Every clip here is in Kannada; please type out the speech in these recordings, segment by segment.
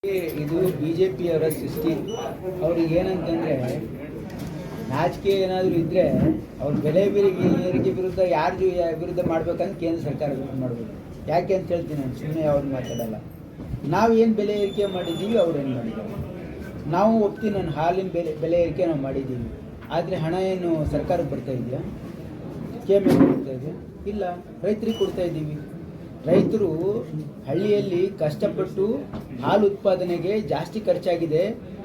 ಇದು ಬಿಜೆಪಿಯವರ ಸೃಷ್ಟಿ. ಅವ್ರಿಗೆ ಏನಂತಂದರೆ ನಾಚಿಕೆ ಏನಾದರೂ ಇದ್ದರೆ ಅವ್ರ ಬೆಲೆ ಏರಿಕೆ ವಿರುದ್ಧ ಯಾರು ವಿರುದ್ಧ ಮಾಡ್ಬೇಕಂತ ಕೇಂದ್ರ ಸರ್ಕಾರ ವಿರುದ್ಧ ಮಾಡಬೇಕು. ಯಾಕೆ ಅಂತ ಹೇಳ್ತೀನಿ, ನಾನು ಸುಮ್ಮನೆ ಅವ್ರು ಮಾತಾಡಲ್ಲ. ನಾವು ಏನು ಬೆಲೆ ಏರಿಕೆ ಮಾಡಿದ್ದೀವಿ ಅವ್ರೇನು ಮಾಡಿದ್ದಾರೆ. ನಾವು ಒಪ್ತೀನಿ, ನಾನು ಹಾಲಿನ ಬೆಲೆ ಏರಿಕೆ ನಾವು ಮಾಡಿದ್ದೀವಿ. ಆದರೆ ಹಣ ಏನು ಸರ್ಕಾರಕ್ಕೆ ಬರ್ತಾ ಇದೆಯಾ? KMF ಕೊಡ್ತಾ ಇದೆಯಾ? ಇಲ್ಲ, ರೈತರಿಗೆ ಕೊಡ್ತಾ ಇದ್ದೀವಿ. ರೈತರು ಹಳ್ಳಿಯಲ್ಲಿ ಕಷ್ಟಪಟ್ಟು ಹಾಲು ಉತ್ಪಾದನೆಗೆ ಜಾಸ್ತಿ ಖರ್ಚಾಗಿದೆ,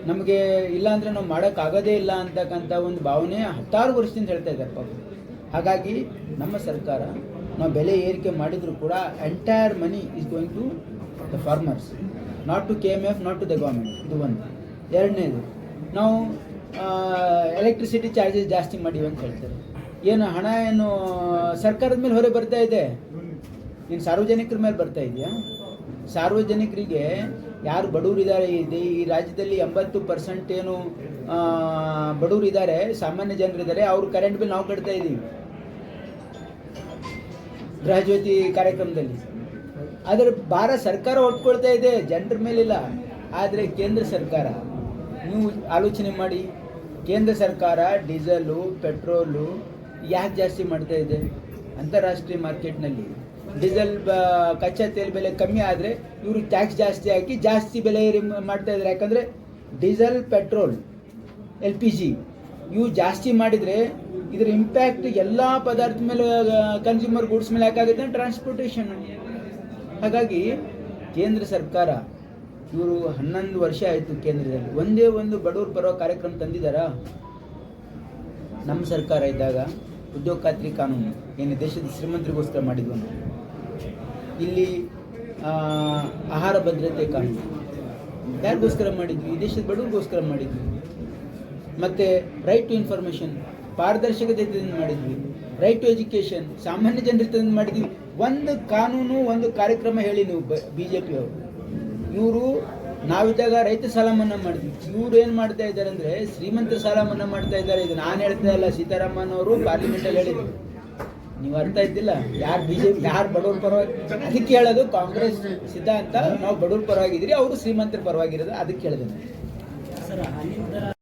ನಮಗೆ ಇಲ್ಲಾಂದರೆ ನಾವು ಮಾಡೋಕ್ಕಾಗೋದೇ ಇಲ್ಲ ಅಂತಕ್ಕಂಥ ಒಂದು ಭಾವನೆ 10 ವರ್ಷದಿಂದ ಹೇಳ್ತಾ ಇದ್ದಾರೆ ಪಾಪ. ಹಾಗಾಗಿ ನಮ್ಮ ಸರ್ಕಾರ ನಾವು ಬೆಲೆ ಏರಿಕೆ ಮಾಡಿದರೂ ಕೂಡ entire money is going to the farmers, not to KMF, not to the government. ಇದು ಒಂದು. ಎರಡನೇದು, ನಾವು ಎಲೆಕ್ಟ್ರಿಸಿಟಿ ಚಾರ್ಜಸ್ ಜಾಸ್ತಿ ಮಾಡಿವಿ ಅಂತ ಹೇಳ್ತಾರೆ. ಏನು ಹಣ ಏನು ಸರ್ಕಾರದ ಮೇಲೆ ಹೊರೆ ಬರ್ತಾ ಇದೆ, ಇನ್ನು ಸಾರ್ವಜನಿಕರ ಮೇಲೆ ಬರ್ತಾ ಇದೆಯಾ? ಸಾರ್ವಜನಿಕರಿಗೆ ಯಾರು ಬಡವರು ಇದ್ದಾರೆ, ಈ ರಾಜ್ಯದಲ್ಲಿ 80% ಏನು ಬಡವರು ಇದ್ದಾರೆ, ಸಾಮಾನ್ಯ ಜನರಿದ್ದಾರೆ, ಅವ್ರ ಕರೆಂಟ್ ಬಿಲ್ ನಾವು ಕಟ್ತಾ ಇದ್ದೀವಿ ಗೃಹಜ್ಯೋತಿ ಕಾರ್ಯಕ್ರಮದಲ್ಲಿ. ಅದರ ಭಾರ ಸರ್ಕಾರ ಹೊತ್ಕೊಳ್ತಾ ಇದೆ, ಜನರ ಮೇಲಿಲ್ಲ. ಆದರೆ ಕೇಂದ್ರ ಸರ್ಕಾರ, ನೀವು ಆಲೋಚನೆ ಮಾಡಿ, ಕೇಂದ್ರ ಸರ್ಕಾರ ಡೀಸೆಲು ಪೆಟ್ರೋಲು ಯಾಕೆ ಜಾಸ್ತಿ ಮಾಡ್ತಾ ಇದೆ? ಅಂತಾರಾಷ್ಟ್ರೀಯ ಮಾರ್ಕೆಟ್ನಲ್ಲಿ ಡೀಸೆಲ್ ಕಚ್ಚಾ ತೈಲ ಬೆಲೆ ಕಮ್ಮಿ ಆದರೆ ಇವರು ಟ್ಯಾಕ್ಸ್ ಜಾಸ್ತಿ ಹಾಕಿ ಜಾಸ್ತಿ ಬೆಲೆ ಮಾಡ್ತಾ ಇದ್ದಾರೆ. ಯಾಕಂದರೆ ಡೀಸೆಲ್, ಪೆಟ್ರೋಲ್, LPG ಇವು ಜಾಸ್ತಿ ಮಾಡಿದರೆ ಇದರ ಇಂಪ್ಯಾಕ್ಟ್ ಎಲ್ಲ ಪದಾರ್ಥ ಮೇಲೆ, ಕನ್ಸ್ಯೂಮರ್ ಗೂಡ್ಸ್ ಮೇಲೆ ಯಾಕಾಗುತ್ತೆ? ಟ್ರಾನ್ಸ್ಪೋರ್ಟೇಷನ್. ಹಾಗಾಗಿ ಕೇಂದ್ರ ಸರ್ಕಾರ ಇವರು 11 ವರ್ಷ ಆಯಿತು ಕೇಂದ್ರದಲ್ಲಿ, ಒಂದೇ ಒಂದು ಬಡವ್ರ ಪರ ಕಾರ್ಯಕ್ರಮ ತಂದಿದ್ದಾರಾ? ನಮ್ಮ ಸರ್ಕಾರ ಇದ್ದಾಗ ಉದ್ಯೋಗ ಖಾತ್ರಿ ಕಾನೂನು ಏನು ದೇಶದ ಶ್ರೀಮಂತರಿಗೋಸ್ಕರ ಮಾಡಿದ್ವು, ಇಲ್ಲಿ ಆಹಾರ ಭದ್ರತೆ ಕಾನೂನು ಯಾರಿಗೋಸ್ಕರ ಮಾಡಿದ್ವಿ? ಈ ದೇಶದ ಬಡವರಿಗೋಸ್ಕರ ಮಾಡಿದ್ವಿ. ಮತ್ತು ರೈಟ್ ಟು ಇನ್ಫಾರ್ಮೇಷನ್ ಪಾರದರ್ಶಕತೆಯಿಂದ ಮಾಡಿದ್ವಿ. ರೈಟ್ ಟು ಎಜುಕೇಷನ್ ಸಾಮಾನ್ಯ ಜನರಿಗೆ ತಂದು ಮಾಡಿದ್ವಿ. ಒಂದು ಕಾನೂನು, ಒಂದು ಕಾರ್ಯಕ್ರಮ ಹೇಳಿ ನೀವು BJP ಅವರು. ಇವರು ನಾವಿದ್ದಾಗ ರೈತ ಸಾಲ ಮನ್ನಾ ಮಾಡಿದ್ವಿ. ಇವ್ರು ಏನು ಮಾಡ್ತಾ ಇದ್ದಾರೆ ಅಂದರೆ ಶ್ರೀಮಂತರ ಸಾಲ ಮನ್ನಾ ಮಾಡ್ತಾ ಇದ್ದಾರೆ. ಇದು ನಾನು ಹೇಳ್ತಾ ಇಲ್ಲ, ಸೀತಾರಾಮನ್ ಅವರು ಪಾರ್ಲಿಮೆಂಟಲ್ಲಿ ಹೇಳಿದ್ರು. ನೀವು ಅರ್ಥ ಇದ್ದಿಲ್ಲ, ಯಾರು BJP ಯಾರು ಬಡವ್ರ ಪರವಾಗಿ, ಅದಕ್ಕೆ ಹೇಳೋದು ಕಾಂಗ್ರೆಸ್ ಸಿದ್ಧಾಂತ. ನಾವು ಬಡವ್ರ ಪರವಾಗಿದ್ದೀರಿ, ಅವರು ಶ್ರೀಮಂತರ ಪರವಾಗಿರೋದು, ಅದಕ್ಕೆ ಹೇಳಿದೆ.